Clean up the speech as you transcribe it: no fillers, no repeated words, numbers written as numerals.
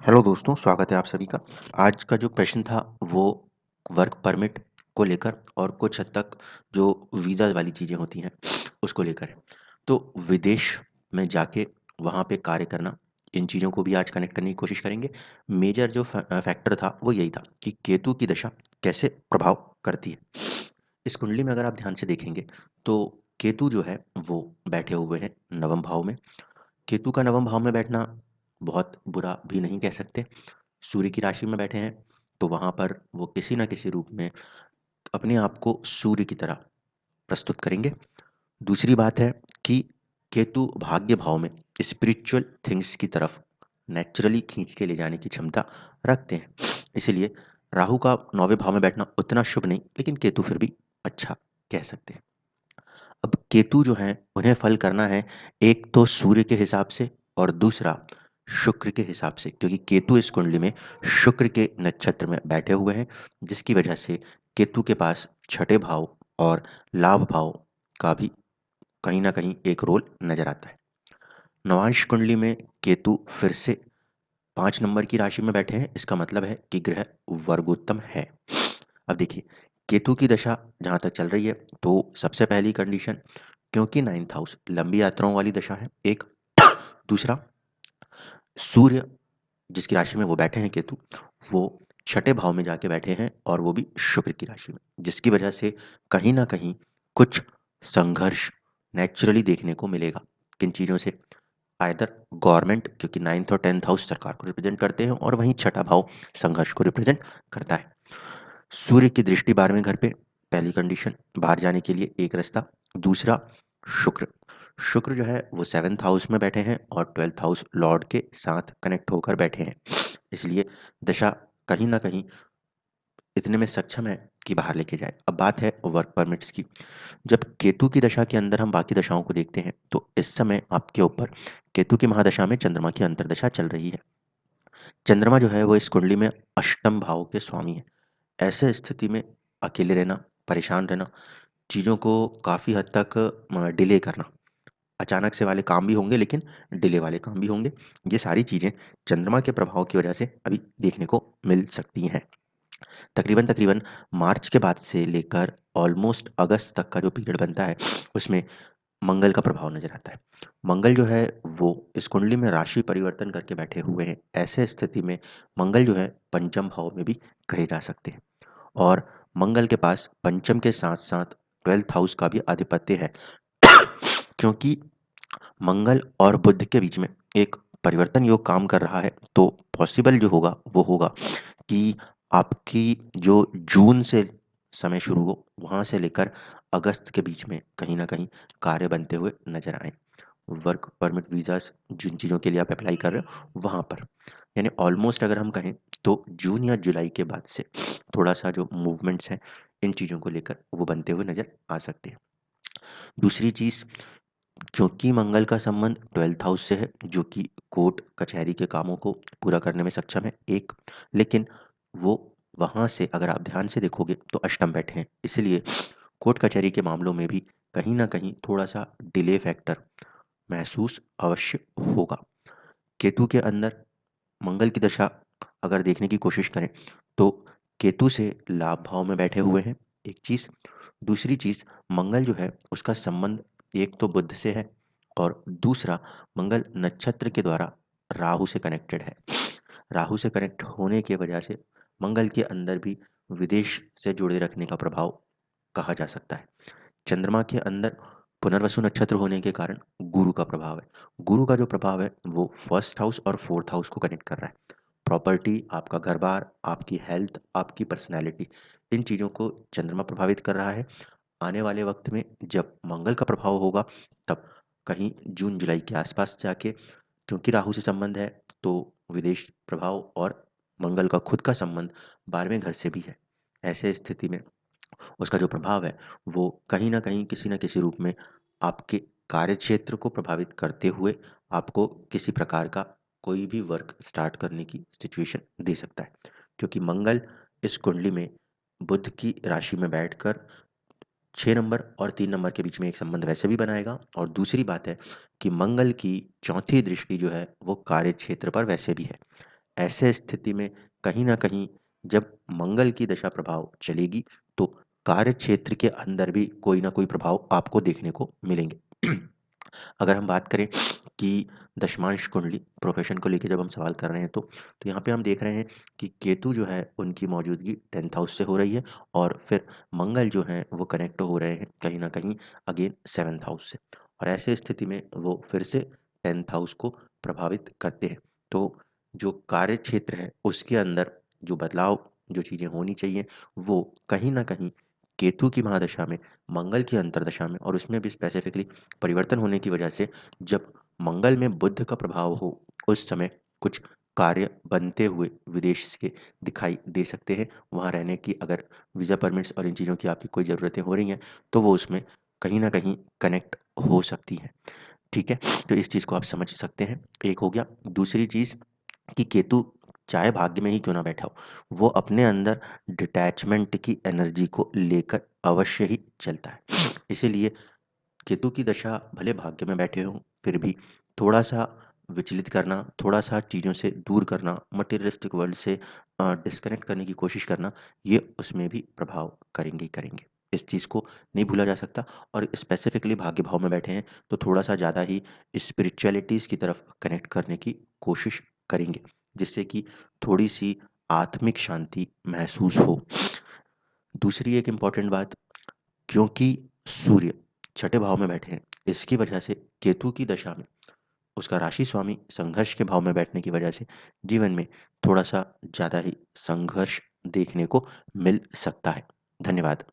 Hello दोस्तों, स्वागत है आप सभी का। आज का जो प्रश्न था वो वर्क परमिट को लेकर और कुछ हद तक जो वीज़ा वाली चीज़ें होती हैं उसको लेकर है। तो विदेश में जाके वहाँ पे कार्य करना, इन चीज़ों को भी आज कनेक्ट करने की कोशिश करेंगे। मेजर जो फैक्टर था वो यही था कि केतु की दशा कैसे प्रभाव करती है। इस कुंडली में अगर आप ध्यान से देखेंगे तो केतु जो है वो बैठे हुए हैं नवम भाव में। केतु का नवम भाव में बैठना बहुत बुरा भी नहीं कह सकते। सूर्य की राशि में बैठे हैं तो वहाँ पर वो किसी न किसी रूप में अपने आप को सूर्य की तरह प्रस्तुत करेंगे। दूसरी बात है कि केतु भाग्य भाव में स्पिरिचुअल थिंग्स की तरफ नेचुरली खींच के ले जाने की क्षमता रखते हैं। इसीलिए राहु का नौवें भाव में बैठना उतना शुभ नहीं, लेकिन केतु फिर भी अच्छा कह सकते हैं। अब केतु जो हैं उन्हें फल करना है, एक तो सूर्य के हिसाब से और दूसरा शुक्र के हिसाब से, क्योंकि केतु इस कुंडली में शुक्र के नक्षत्र में बैठे हुए हैं, जिसकी वजह से केतु के पास छठे भाव और लाभ भाव का भी कहीं ना कहीं एक रोल नजर आता है। नवांश कुंडली में केतु फिर से 5 नंबर की राशि में बैठे हैं, इसका मतलब है कि ग्रह वर्गोत्तम है। अब देखिए, केतु की दशा जहाँ तक चल रही है तो सबसे पहली कंडीशन, क्योंकि 9th हाउस लंबी यात्राओं वाली दशा है एक। दूसरा, सूर्य जिसकी राशि में वो बैठे हैं केतु, वो छठे भाव में जाके बैठे हैं और वो भी शुक्र की राशि में, जिसकी वजह से कहीं ना कहीं कुछ संघर्ष नेचुरली देखने को मिलेगा। किन चीज़ों से? आइदर गवर्नमेंट, क्योंकि 9th और 10th हाउस सरकार को रिप्रेजेंट करते हैं और वहीं छठा भाव संघर्ष को रिप्रेजेंट करता है। सूर्य की दृष्टि 12वें घर पे, पहली कंडीशन बाहर जाने के लिए एक रास्ता। दूसरा, शुक्र शुक्र जो है वो 7th हाउस में बैठे हैं और 12th हाउस लॉर्ड के साथ कनेक्ट होकर बैठे हैं, इसलिए दशा कहीं ना कहीं इतने में सक्षम है कि बाहर लेके जाए। अब बात है वर्क परमिट्स की। जब केतु की दशा के अंदर हम बाकी दशाओं को देखते हैं तो इस समय आपके ऊपर केतु की महादशा में चंद्रमा की अंतर्दशा चल रही है। चंद्रमा जो है वो इस कुंडली में अष्टम भाव के स्वामी है। ऐसे स्थिति में अकेले रहना, परेशान रहना, चीज़ों को काफ़ी हद तक डिले करना, अचानक से वाले काम भी होंगे लेकिन डिले वाले काम भी होंगे, ये सारी चीज़ें चंद्रमा के प्रभाव की वजह से अभी देखने को मिल सकती हैं। तकरीबन तकरीबन मार्च के बाद से लेकर ऑलमोस्ट अगस्त तक का जो पीरियड बनता है उसमें मंगल का प्रभाव नजर आता है। मंगल जो है वो इस कुंडली में राशि परिवर्तन करके बैठे हुए हैं। ऐसे स्थिति में मंगल जो है पंचम भाव में भी कहे जा सकते हैं और मंगल के पास पंचम के साथ साथ 12th हाउस का भी आधिपत्य है। क्योंकि मंगल और बुध के बीच में एक परिवर्तन योग काम कर रहा है, तो पॉसिबल जो होगा वो होगा कि आपकी जो जून से समय शुरू हो वहाँ से लेकर अगस्त के बीच में कहीं ना कहीं कार्य बनते हुए नजर आए। वर्क परमिट वीज़ास जिन चीज़ों के लिए आप अप्लाई कर रहे हो वहाँ पर, यानी ऑलमोस्ट अगर हम कहें तो जून या जुलाई के बाद से थोड़ा सा जो मूवमेंट्स हैं इन चीज़ों को लेकर वो बनते हुए नज़र आ सकते हैं। दूसरी चीज़, क्योंकि मंगल का संबंध 12th हाउस से है जो कि कोर्ट कचहरी के कामों को पूरा करने में सक्षम है एक, लेकिन वो वहाँ से अगर आप ध्यान से देखोगे तो अष्टम बैठे हैं, इसलिए कोर्ट कचहरी के मामलों में भी कहीं ना कहीं थोड़ा सा डिले फैक्टर महसूस अवश्य होगा। केतु के अंदर मंगल की दशा अगर देखने की कोशिश करें तो केतु से लाभ भाव में बैठे हुए हैं, एक चीज़। दूसरी चीज़, मंगल जो है उसका संबंध एक तो बुध से है और दूसरा मंगल नक्षत्र के द्वारा राहु से कनेक्टेड है। राहु से कनेक्ट होने की वजह से मंगल के अंदर भी विदेश से जुड़े रखने का प्रभाव कहा जा सकता है। चंद्रमा के अंदर पुनर्वसु नक्षत्र होने के कारण गुरु का प्रभाव है। गुरु का जो प्रभाव है वो 1st हाउस और 4th हाउस को कनेक्ट कर रहा है। प्रॉपर्टी, आपका घर बार, आपकी हेल्थ, आपकी पर्सनैलिटी, इन चीज़ों को चंद्रमा प्रभावित कर रहा है। आने वाले वक्त में जब मंगल का प्रभाव होगा तब कहीं जून जुलाई के आसपास जाके, क्योंकि राहु से संबंध है तो विदेश प्रभाव और मंगल का खुद का संबंध 12वें घर से भी है। ऐसे स्थिति में उसका जो प्रभाव है वो कहीं न कहीं किसी न किसी रूप में आपके कार्यक्षेत्र को प्रभावित करते हुए आपको किसी प्रकार का कोई भी वर्क स्टार्ट करने की सिचुएशन दे सकता है। क्योंकि मंगल इस कुंडली में बुध की राशि में बैठकर 6 नंबर और 3 नंबर के बीच में एक संबंध वैसे भी बनाएगा, और दूसरी बात है कि मंगल की चौथी दृष्टि जो है वो कार्यक्षेत्र पर वैसे भी है। ऐसे स्थिति में कहीं न कहीं जब मंगल की दशा प्रभाव चलेगी, तो कार्य क्षेत्र के अंदर भी कोई न कोई प्रभाव आपको देखने को मिलेंगे। अगर हम बात करें कि दशमांश कुंडली प्रोफ़ेशन को लेके जब हम सवाल कर रहे हैं तो यहाँ पे हम देख रहे हैं कि केतु जो है उनकी मौजूदगी 10th हाउस से हो रही है और फिर मंगल जो हैं वो कनेक्ट हो रहे हैं कहीं न कहीं अगेन 7th हाउस से और ऐसे स्थिति में वो फिर से 10th हाउस को प्रभावित करते हैं। तो जो कार्य क्षेत्र है उसके अंदर जो बदलाव, जो चीज़ें होनी चाहिए वो कहीं न कहीं केतु की महादशा में, मंगल की अंतर्दशा में और उसमें भी स्पेसिफ़िकली परिवर्तन होने की वजह से जब मंगल में बुध का प्रभाव हो, उस समय कुछ कार्य बनते हुए विदेश के दिखाई दे सकते हैं। वहाँ रहने की अगर वीज़ा परमिट्स और इन चीज़ों की आपकी कोई ज़रूरतें हो रही हैं, तो वो उसमें कहीं न कहीं कनेक्ट हो सकती हैं। ठीक है? तो इस चीज़ को आप समझ सकते हैं, एक हो गया। दूसरी चीज़ कि केतु चाहे भाग्य में ही क्यों ना बैठा हो, वो अपने अंदर डिटैचमेंट की एनर्जी को लेकर अवश्य ही चलता है। इसीलिए केतु की दशा भले भाग्य में बैठे हों, फिर भी थोड़ा-सा विचलित करना, थोड़ा-सा चीज़ों से दूर करना, मटेरियलिस्टिक वर्ल्ड से डिस्कनेक्ट करने की कोशिश करना, ये उसमें भी प्रभाव करेंगे ही करेंगे। इस चीज़ को नहीं भूला जा सकता और स्पेसिफिकली भाग्य भाव में बैठे हैं, तो थोड़ा-सा ज़्यादा ही स्पिरिचुअलिटीज़ की तरफ कनेक्ट करने की कोशिश करेंगे, जिससे कि थोड़ी-सी आत्मिक शांति महसूस हो। दूसरी एक इम्पॉर्टेंट बात, क्योंकि सूर्य छठे भाव में बैठे हैं, इसकी वजह से केतु की दशा में उसका राशि स्वामी संघर्ष के भाव में बैठने की वजह से जीवन में थोड़ा-सा ज़्यादा ही संघर्ष देखने को मिल सकता है। धन्यवाद।